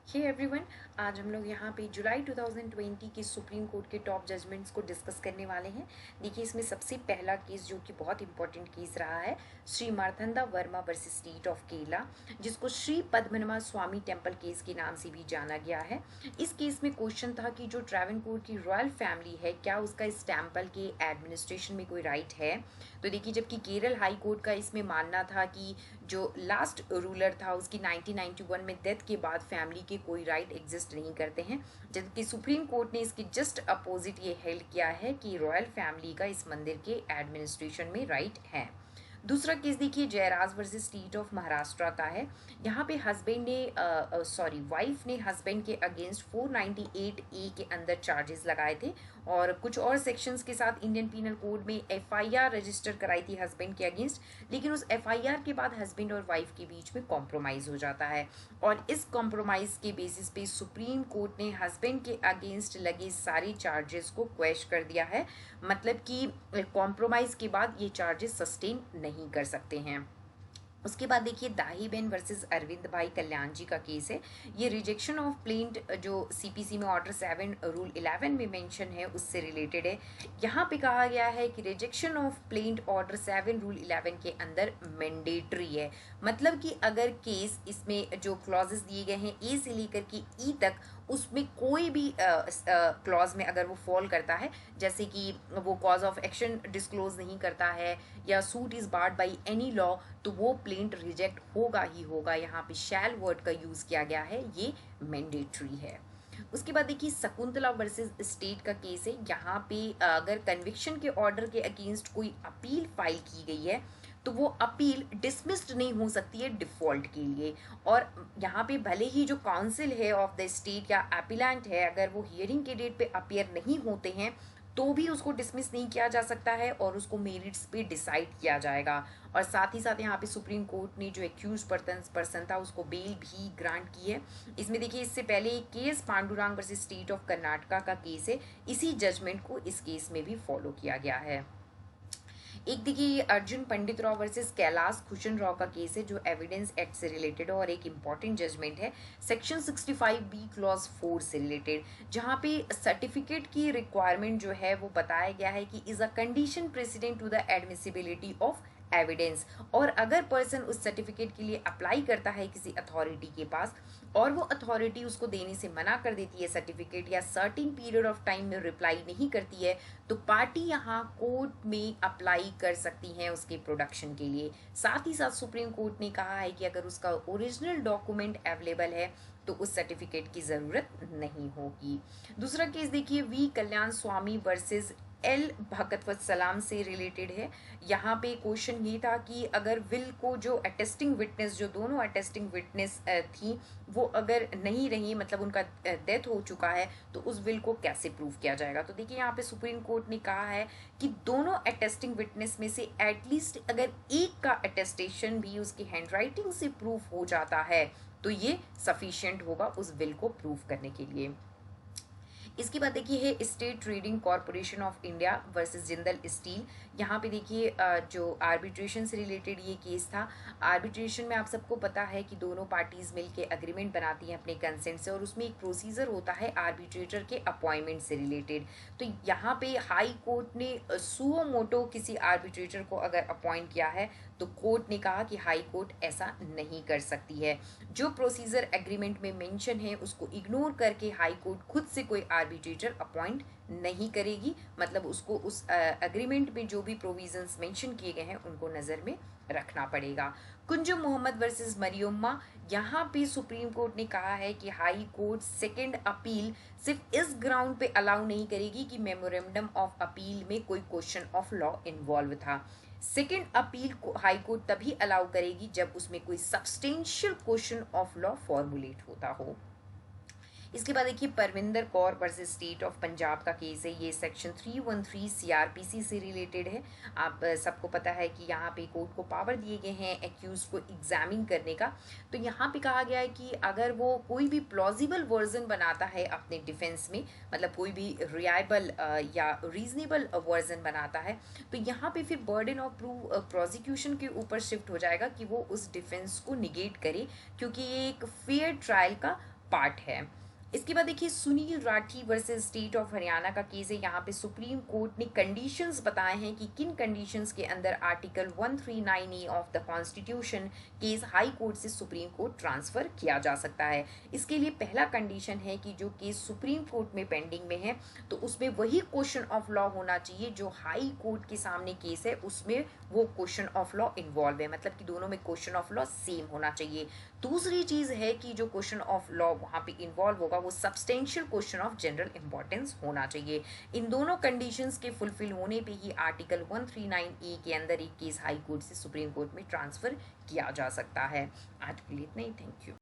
Hey everyone, आज हम लोग यहाँ पे जुलाई 2020 के सुप्रीम कोर्ट के टॉप जजमेंट्स को डिस्कस करने वाले हैं। देखिए, इसमें सबसे पहला केस जो कि बहुत इंपॉर्टेंट केस रहा है, Shri Marthanda Varma versus state of Kerala, जिसको श्री पद्मनाभ स्वामी टेम्पल केस के नाम से भी जाना गया है। इस केस में क्वेश्चन था कि जो ट्रैवनकोर की रॉयल फैमिली है, क्या उसका इस टेम्पल के एडमिनिस्ट्रेशन में कोई राइट है। तो देखिए, जबकि केरल हाई कोर्ट का इसमें मानना था कि जो लास्ट रूलर था उसकी 1991 में डेथ के बाद फैमिली के कोई राइट एग्जिस्ट नहीं करते हैं, जबकि सुप्रीम कोर्ट ने इसके जस्ट अपोजिट ये हेल्ड किया है कि रॉयल फैमिली का इस मंदिर के एडमिनिस्ट्रेशन में राइट है। दूसरा केस देखिए, Jayraj versus state of Maharashtra का है। यहाँ पे हस्बैंड ने वाइफ ने हस्बैंड के अगेंस्ट 498A के अंदर चार्जेस लगाए थे और कुछ और सेक्शंस के साथ इंडियन पीनल कोड में एफआईआर रजिस्टर कराई थी हस्बैंड के अगेंस्ट। लेकिन उस एफआईआर के बाद हस्बैंड और वाइफ के बीच में कॉम्प्रोमाइज हो जाता है और इस कॉम्प्रोमाइज के बेसिस पे सुप्रीम कोर्ट ने हस्बैंड के अगेंस्ट लगे सारे चार्जेस को क्वेश कर दिया है। मतलब कि कॉम्प्रोमाइज के बाद ये चार्जेस सस्टेन नहीं कर सकते हैं। उसके बाद देखिए, दाहीबेन वर्सेस अरविंद भाई कल्याण जी का केस है। ये रिजेक्शन ऑफ प्लेंट जो सीपीसी में ऑर्डर 7 रूल 11 में मेंशन है उससे रिलेटेड है। यहाँ पे कहा गया है कि rejection of plaint order 7 rule 11 के अंदर मैंडेटरी है। मतलब कि अगर केस इसमें जो क्लॉजेस दिए गए हैं ए से लेकर के ई तक, उसमें कोई भी क्लॉज में अगर वो फॉल करता है, जैसे कि वो कॉज ऑफ एक्शन डिस्क्लोज नहीं करता है या suit is barred by any law, तो वो प्लेंट रिजेक्ट होगा ही होगा। यहाँ पे शैल वर्ड का यूज किया गया है, ये मैंडेटरी है। उसके बाद देखिए, शकुंतला वर्सेस स्टेट का केस है। यहाँ पे अगर कन्विक्शन के ऑर्डर के अगेंस्ट कोई अपील फाइल की गई है तो वो अपील डिसमिस्ड नहीं हो सकती है डिफॉल्ट के लिए। और यहाँ पे भले ही जो काउंसिल है ऑफ द स्टेट या अपीलेंट है, अगर वो हियरिंग के डेट पे अपियर नहीं होते हैं तो भी उसको डिसमिस नहीं किया जा सकता है और उसको मेरिट्स पे डिसाइड किया जाएगा। और साथ ही साथ यहाँ पे सुप्रीम कोर्ट ने जो एक्यूज पर्सन था उसको बेल भी ग्रांट की है। इसमें देखिए, इससे पहले एक case Pandurang versus state of Karnataka का केस है, इसी जजमेंट को इस केस में भी फॉलो किया गया है। एक देखिए, ये अर्जुन पंडित राव वर्सेस कैलाश खुशन राव का केस है जो एविडेंस एक्ट से रिलेटेड है और एक इंपॉर्टेंट जजमेंट है सेक्शन 65B क्लॉज 4 से रिलेटेड, जहाँ पे सर्टिफिकेट की रिक्वायरमेंट जो है वो बताया गया है कि is a condition precedent to the admissibility of evidence. और अगर पर्सन उस सर्टिफिकेट के लिए अप्लाई करता है किसी अथॉरिटी के पास और वो अथॉरिटी उसको देने से मना कर देती है सर्टिफिकेट या सर्टेन पीरियड ऑफ टाइम में रिप्लाई नहीं करती है, तो पार्टी यहाँ कोर्ट में अप्लाई कर सकती हैं उसके प्रोडक्शन के लिए। साथ ही साथ सुप्रीम कोर्ट ने कहा है कि अगर उसका ओरिजिनल डॉक्यूमेंट अवेलेबल है तो उस सर्टिफिकेट की जरूरत नहीं होगी। दूसरा केस देखिए, V Kalyan Swamy versus L Bhagat Salam से रिलेटेड है। यहाँ पे क्वेश्चन ये था कि अगर विल को जो अटेस्टिंग विटनेस, जो दोनों अटेस्टिंग विटनेस थी, वो अगर नहीं रही, मतलब उनका डेथ हो चुका है, तो उस विल को कैसे प्रूव किया जाएगा। तो देखिए, यहाँ पे सुप्रीम कोर्ट ने कहा है कि दोनों अटेस्टिंग विटनेस में से एटलीस्ट अगर एक का अटेस्टेशन भी उसकी हैंडराइटिंग से प्रूफ हो जाता है तो ये सफिशिएंट होगा उस विल को प्रूव करने के लिए। इसके बाद देखिए है state trading corporation of India versus Jindal steel. यहाँ पे देखिए जो आर्बिट्रेशन से रिलेटेड ये केस था। आर्बिट्रेशन में आप सबको पता है कि दोनों पार्टीज मिलके अग्रीमेंट बनाती हैं अपने कंसेंट से और उसमें एक प्रोसीजर होता है आर्बिट्रेटर के अपॉइंटमेंट से रिलेटेड। तो यहाँ पे हाई कोर्ट ने सुओ मोटो किसी आर्बिट्रेटर को अगर अपॉइंट किया है तो कोर्ट ने कहा कि हाई कोर्ट ऐसा नहीं कर सकती है। जो प्रोसीजर एग्रीमेंट में मेंशन है उसको इग्नोर करके हाई कोर्ट खुद से कोई आर्बिट्रेटर अपॉइंट नहीं करेगी, मतलब उसको उस एग्रीमेंट में जो भी प्रोविजंस मेंशन किए गए हैं उनको नज़र में रखना पड़ेगा। कुंजम मोहम्मद वर्सेस मरियम्मा, यहाँ पे सुप्रीम कोर्ट ने कहा है कि हाई कोर्ट सेकेंड अपील सिर्फ इस ग्राउंड पे अलाउ नहीं करेगी कि मेमोरेंडम ऑफ अपील में कोई क्वेश्चन ऑफ लॉ इन्वॉल्व था। सेकेंड अपील को हाई कोर्ट तभी अलाउ करेगी जब उसमें कोई substantial question of law formulate होता हो। इसके बाद देखिए, Parvinder Kaur versus state of Punjab का केस है। ये सेक्शन 313 सीआरपीसी से रिलेटेड है। आप सबको पता है कि यहाँ पे कोर्ट को पावर दिए गए हैं एक्यूज को एग्जामिन करने का। तो यहाँ पे कहा गया है कि अगर वो कोई भी प्लॉजिबल वर्जन बनाता है अपने डिफेंस में, मतलब कोई भी रिलायबल या रीजनेबल वर्जन बनाता है, तो यहाँ पे फिर बर्डन ऑफ प्रूफ प्रोसिक्यूशन के ऊपर शिफ्ट हो जाएगा कि वो उस डिफेंस को निगेट करे, क्योंकि ये एक फेयर ट्रायल का पार्ट है। इसके बाद देखिए Sunil Rathi versus state of Haryana का केस है। यहाँ पे सुप्रीम कोर्ट ने कंडीशंस बताए हैं कि किन कंडीशंस के अंदर article 139A of the constitution case high court से सुप्रीम कोर्ट ट्रांसफर किया जा सकता है। इसके लिए पहला कंडीशन है कि जो केस सुप्रीम कोर्ट में पेंडिंग में है तो उसमें वही क्वेश्चन ऑफ लॉ होना चाहिए जो हाई कोर्ट के सामने केस है उसमें वो क्वेश्चन ऑफ लॉ इन्वॉल्व है, मतलब कि दोनों में क्वेश्चन ऑफ लॉ सेम होना चाहिए। दूसरी चीज है कि जो क्वेश्चन ऑफ लॉ वहां पे इन्वॉल्व होगा वो substantial question of general importance होना चाहिए। इन दोनों कंडीशंस के फुलफिल होने पे ही आर्टिकल 139A के अंदर एक केस हाई कोर्ट से सुप्रीम कोर्ट में ट्रांसफर किया जा सकता है। आज के लिए इतना ही, थैंक यू।